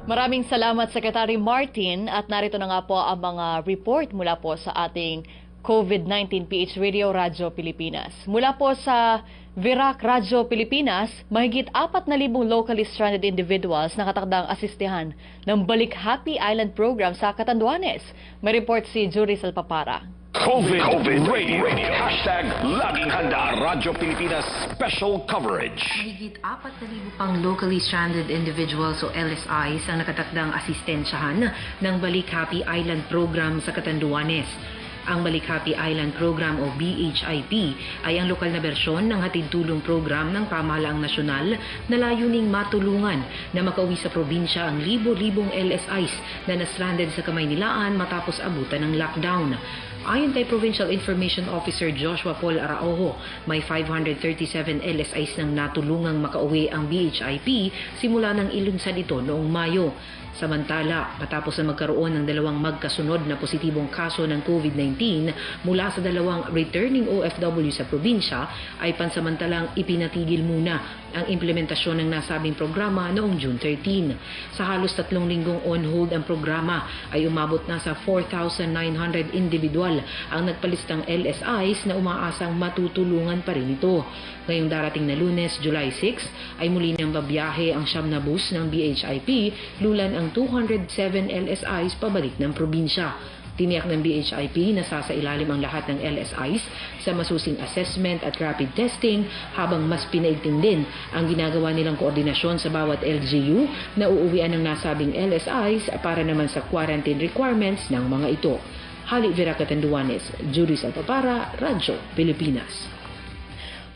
Maraming salamat, Secretary Martin. At narito na nga po ang mga report mula po sa ating COVID-19 PH Radio Radyo Pilipinas. Mula po sa Virac Radyo Pilipinas, mahigit 4,000 locally stranded individuals na katakdang asistehan ng Balik Happy Island program sa Catanduanes. May report si Jury Salpapara. COVID Radio. Hashtag Laging Handa Radyo Pilipinas Special Coverage. Mahigit 4,000 pang locally stranded individuals o LSIs ang nakatakdang asistensyahan ng Balik Happy Island program sa Catanduanes. Ang Balikhapi Island Program o BHIP ay ang lokal na bersyon ng hatid-tulong program ng pamahalaang nasyonal na layuning matulungan na makauwi sa probinsya ang libo-libong LSIs na na-stranded sa Kamaynilaan matapos abutan ng lockdown. Ayon kay Provincial Information Officer Joshua Paul Araojo, may 537 LSIs nang natulungang makauwi ang BHIP simula nang ilunsad ito noong Mayo. Samantala, matapos na magkaroon ng dalawang magkasunod na positibong kaso ng COVID-19 mula sa dalawang returning OFW sa probinsya, ay pansamantalang ipinatigil muna ang implementasyon ng nasabing programa noong June 13. Sa halos 3 linggong on hold ang programa, ay umabot na sa 4,900 individual ang nagpalistang LSIs na umaasang matutulungan pa rin ito. Ngayong darating na Lunes, July 6, ay muli nang babiyahe ang 9 na bus ng BHIP, lulan ang 207 LSIs pabalik ng probinsya. Tiniyak ng BHIP na sasailalim ang lahat ng LSIs sa masusing assessment at rapid testing, habang mas pinaigting din ang ginagawa nilang koordinasyon sa bawat LGU na uuwian ng nasabing LSIs para naman sa quarantine requirements ng mga ito. Hali Vera Catanduanes, Judy Salpapara, Radyo Pilipinas.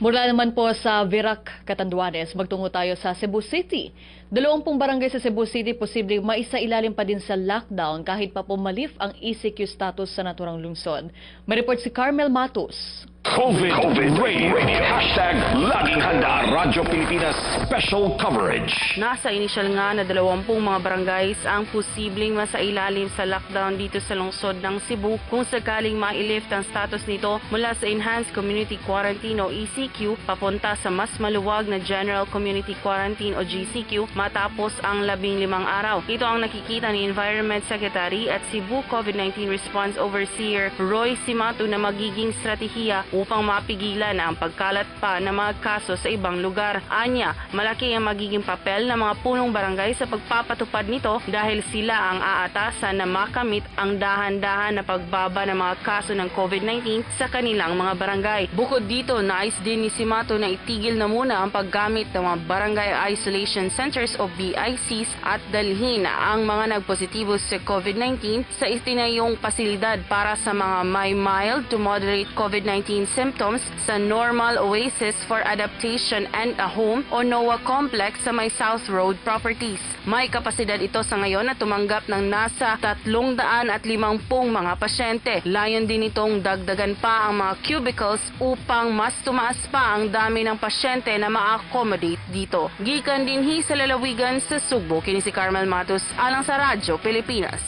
Mula naman po sa Virac, Catanduanes, magtungo tayo sa Cebu City. 20 barangay sa Cebu City posibleng maisailalim pa din sa lockdown kahit pa pumalif ang ECQ status sa naturang lungsod. May report si Carmel Matos. COVID Radio. Hashtag Laging Handa. Radyo Pilipinas Special Coverage. Nasa inisyal nga na 20 mga barangays ang posibleng masailalim sa lockdown dito sa lungsod ng Cebu kung sakaling mailift ang status nito mula sa Enhanced Community Quarantine o ECQ papunta sa mas maluwag na General Community Quarantine o GCQ matapos ang 15 araw. Ito ang nakikita ni Environment Secretary at Cebu COVID-19 Response Overseer Roy Simato na magiging strategiya upang mapigilan ang pagkalat pa ng mga kaso sa ibang lugar. Anya, malaki ang magiging papel ng mga punong barangay sa pagpapatupad nito dahil sila ang aatasan na makamit ang dahan-dahan na pagbaba ng mga kaso ng COVID-19 sa kanilang mga barangay. Bukod dito, nais din ni Simato na itigil na muna ang paggamit ng mga Barangay Isolation Centers o BICs at dalhin ang mga nagpositibo sa COVID-19 sa itinayong pasilidad para sa mga may mild to moderate COVID-19 symptoms sa Normal Oasis for Adaptation and a Home o NOAA Complex sa may South Road Properties. May kapasidad ito sa ngayon na tumanggap ng nasa 350 mga pasyente. Layon din itong dagdagan pa ang mga cubicles upang mas tumaas pa ang dami ng pasyente na ma-accommodate dito. Gikan dinhi sa lalawigan sa Subo, kini si Carmel Matos, alang sa Radyo Pilipinas.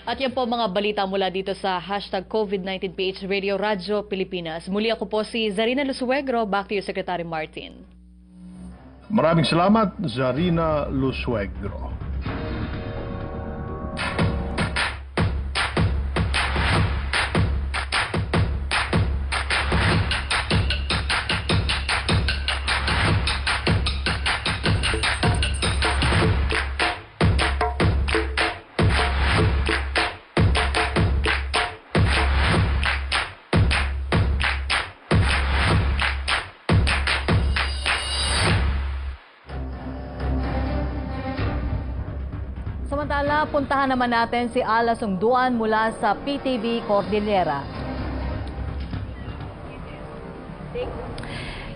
At yan po mga balita mula dito sa hashtag COVID-19 PH Radio Radyo Pilipinas. Muli ako po si Zarina Lusuegro. Back to you, Secretary Martin. Maraming salamat, Zarina Lusuegro. Samantala, puntahan naman natin si Ala Sungduan mula sa PTV Cordillera.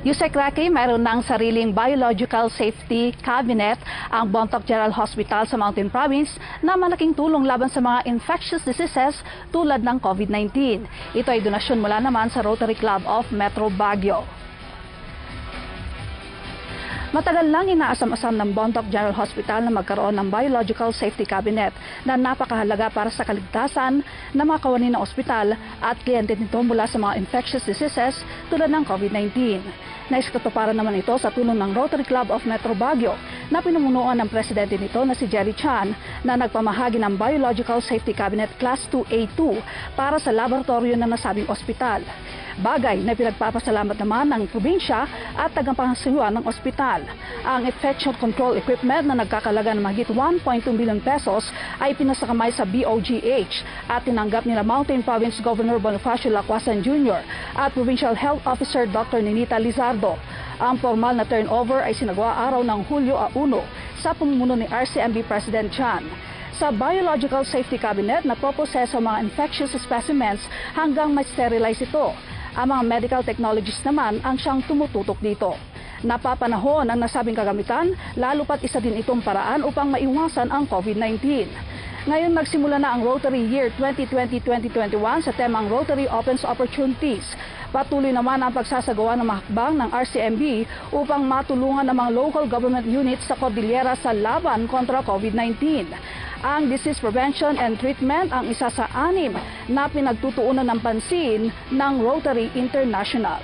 Yusek Rocky, mayroon ng sariling Biological Safety Cabinet ang Bontoc General Hospital sa Mountain Province na malaking tulong laban sa mga infectious diseases tulad ng COVID-19. Ito ay donasyon mula naman sa Rotary Club of Metro Baguio. Matagal lang inaasam-asam ng Bontoc General Hospital na magkaroon ng Biological Safety Cabinet na napakahalaga para sa kaligtasan ng mga kawani ng ospital at kliyente nito mula sa mga infectious diseases tulad ng COVID-19. Naiskatuparan naman ito sa tulong ng Rotary Club of Metro Baguio na pinumunuan ng presidente nito na si Jerry Chan na nagpamahagi ng Biological Safety Cabinet Class 2A2 para sa laboratorio ng nasabing ospital. Bagay na pinagpapasalamat naman ng probinsya at tagapangasiwa ng ospital. Ang infection control equipment na nagkakalaga ng mahigit 1.2 billion pesos ay pinasakamay sa BOGH at tinanggap nila Mountain Province Governor Bonifacio Lacuasan Jr. at Provincial Health Officer Dr. Ninita Lizardo. Ang formal na turnover ay sinagawa araw ng Hulyo 1 sa pamumuno ni RCMB President Chan. sa Biological Safety Cabinet na poproseso ang mga infectious specimens hanggang ma-sterilize ito. Ang mga medical technologists naman ang siyang tumututok dito. Napapanahon ang nasabing kagamitan, lalo pat isa din itong paraan upang maiwasan ang COVID-19. Ngayon nagsimula na ang Rotary Year 2020-2021 sa temang Rotary Opens Opportunities. Patuloy naman ang pagsasagawa ng hakbang ng RCMB upang matulungan ang mga local government units sa Cordillera sa laban kontra COVID-19. Ang disease prevention and treatment ang isa sa 6 na pinagtutuunan ng pansin ng Rotary International.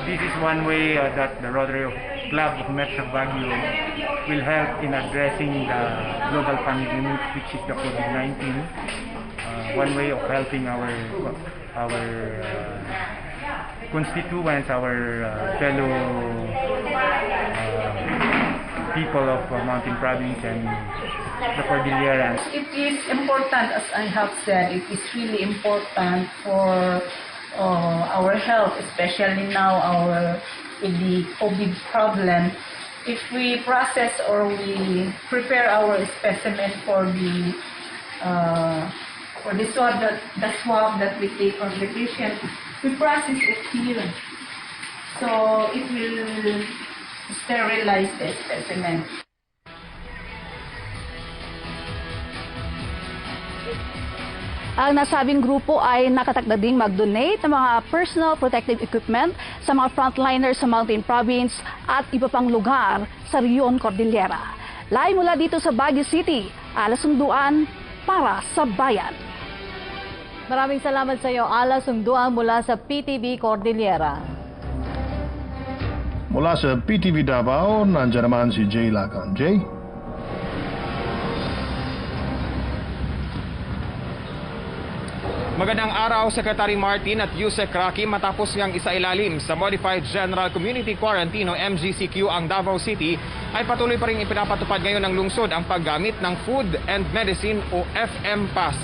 This is one way that the Rotary Club of Metro Baguio will help in addressing the global pandemic, which is the COVID-19. One way of helping our constituents, our fellow people of Mountain Province and the Cordillera. It is important, as I have said, it is really important for our health, especially now with the COVID problem. If we process or we prepare our specimen for the swab that we take on the patient, we process it here. So it will sterilize the specimen. Ang nasabing grupo ay nakatakda ding mag-donate ng mga personal protective equipment sa mga frontliners sa Mountain Province at iba pang lugar sa Rion Cordillera. Live mula dito sa Baguio City, Ala Sungduan para sa Bayan. Maraming salamat sa iyo, Ala Sungduan mula sa PTV Cordillera. Mula sa PTV Davao, nandiyan naman si Jay Lacan. Jay? Magandang araw, Secretary Martin at Yusek Rocky. Matapos ngang isailalim sa Modified General Community Quarantine o MGCQ ang Davao City, ay patuloy pa rin ipinapatupad ngayon ng lungsod ang paggamit ng Food and Medicine o FM Pass.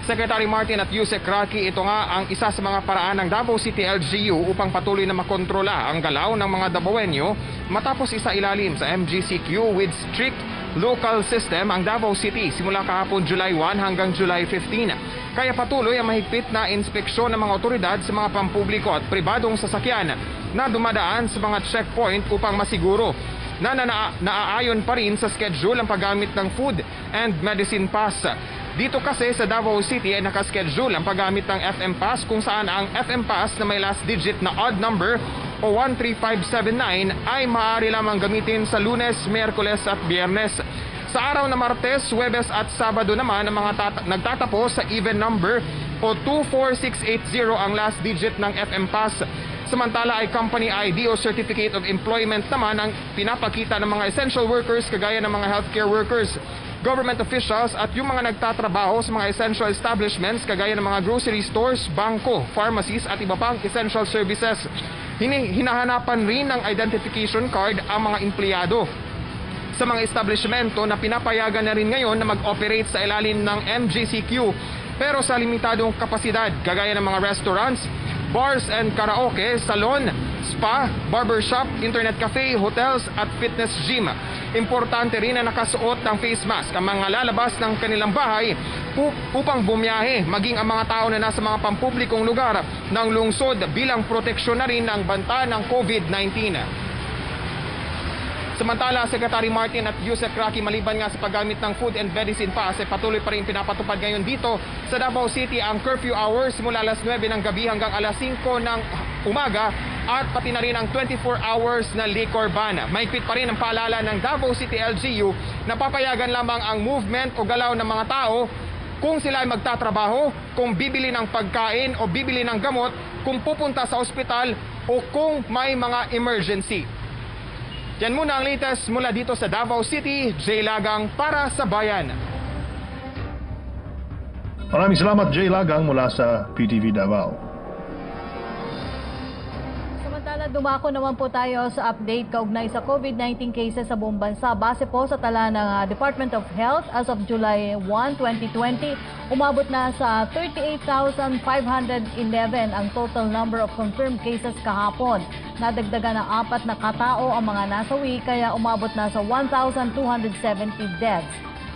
Secretary Martin at Yusek Rocky, ito nga ang isa sa mga paraan ng Davao City LGU upang patuloy na makontrola ang galaw ng mga Davaoenyo matapos isailalim sa MGCQ with strict local system ang Davao City simula kahapon July 1 hanggang July 15. Kaya patuloy ang mahigpit na inspeksyon ng mga otoridad sa mga pampubliko at pribadong sasakyan na dumadaan sa mga checkpoint upang masiguro na naaayon pa rin sa schedule ang paggamit ng Food and Medicine Pass. Dito kasi sa Davao City ay nakaschedule ang paggamit ng FM Pass kung saan ang FM Pass na may last digit na odd number o 13579 ay maaari lamang gamitin sa Lunes, Miyerkules at Biyernes. Sa araw na Martes, Huwebes at Sabado naman ang mga nagtatapos sa even number o 24680 ang last digit ng FM Pass. Samantala ay company ID o Certificate of Employment naman ang pinapakita ng mga essential workers kagaya ng mga healthcare workers, government officials at yung mga nagtatrabaho sa mga essential establishments kagaya ng mga grocery stores, bangko, pharmacies at iba pang essential services. Hinahanapan rin ng identification card ang mga empleyado sa mga establishmento na pinapayagan na rin ngayon na mag-operate sa ilalim ng MGCQ pero sa limitadong kapasidad kagaya ng mga restaurants, bars and karaoke, salon, spa, barbershop, internet cafe, hotels at fitness gym. Importante rin na nakasuot ng face mask ang mga lalabas ng kanilang bahay upang bumiyahe, maging ang mga tao na nasa mga pampublikong lugar ng lungsod bilang proteksyon na rin ng banta ng COVID-19. Samantala, Secretary Martin at Yusek Rocky, maliban nga sa paggamit ng Food and Medicine Pass, ay patuloy pa rin pinapatupad ngayon dito sa Davao City ang curfew hours mula alas 9 ng gabi hanggang alas 5 ng umaga at pati na rin ang 24 hours na liquor ban. Mahigpit pa rin ang paalala ng Davao City LGU na papayagan lamang ang movement o galaw ng mga tao kung sila ay magtatrabaho, kung bibili ng pagkain o bibili ng gamot, kung pupunta sa ospital o kung may mga emergency. Yan muna ang latest mula dito sa Davao City. Jay Lagang para sa Bayan. Maraming salamat, Jay Lagang mula sa PTV Davao. Samantala Dumako naman po tayo sa update kaugnay sa COVID-19 cases sa buong bansa. Base po sa tala ng Department of Health as of July 1, 2020, umabot na sa 38,511 ang total number of confirmed cases kahapon. Nadagdagan ng 4 na katao ang mga nasawi kaya umabot na sa 1,270 deaths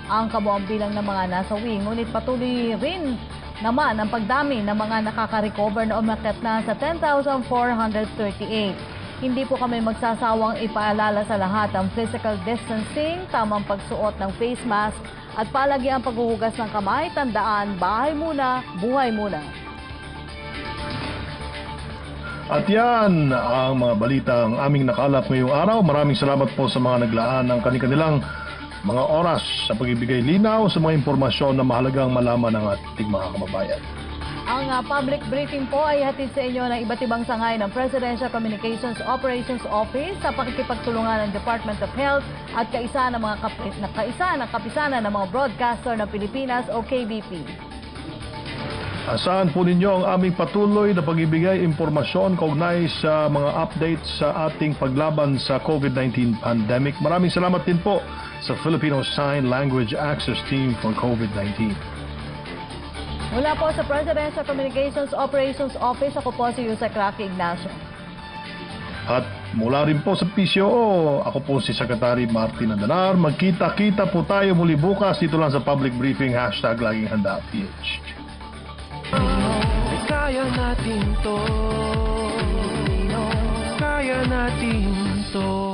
ang kabuang bilang ng mga nasawi. Ngunit patuloy rin naman ang pagdami ng mga nakaka-recover na umakyat na sa 10,438. Hindi po kami magsasawang ipaalala sa lahat ang physical distancing, tamang pagsuot ng face mask at palagi ang paghuhugas ng kamay. Tandaan, bahay muna, buhay muna. At yan ang mga balitang aming nakalap ngayong araw. Maraming salamat po sa mga naglaan ng kanilang mga oras sa pagbibigay linaw sa mga impormasyon na mahalagang malaman ng ating mga kababayan. Ang public briefing po ay hatid sa inyo ng iba't ibang sangay ng Presidential Communications Operations Office sa pakikipagtulungan ng Department of Health at kaisa ng kapisanan ng mga broadcaster ng Pilipinas o KBP. Asahan po ninyo ang aming patuloy na pagbibigay impormasyon kaugnay sa mga updates sa ating paglaban sa COVID-19 pandemic. Maraming salamat din po sa Filipino Sign Language Access Team for COVID-19. Mula po sa Presidential Communications Operations Office, ako po si Yusek Rocky Ignacio. At mula rin po sa PCOO, ako po si Secretary Martin Andanar. Magkita-kita po tayo muli bukas dito lang sa public briefing, #LagingHandaPH. Kaya natin to. Kaya natin to.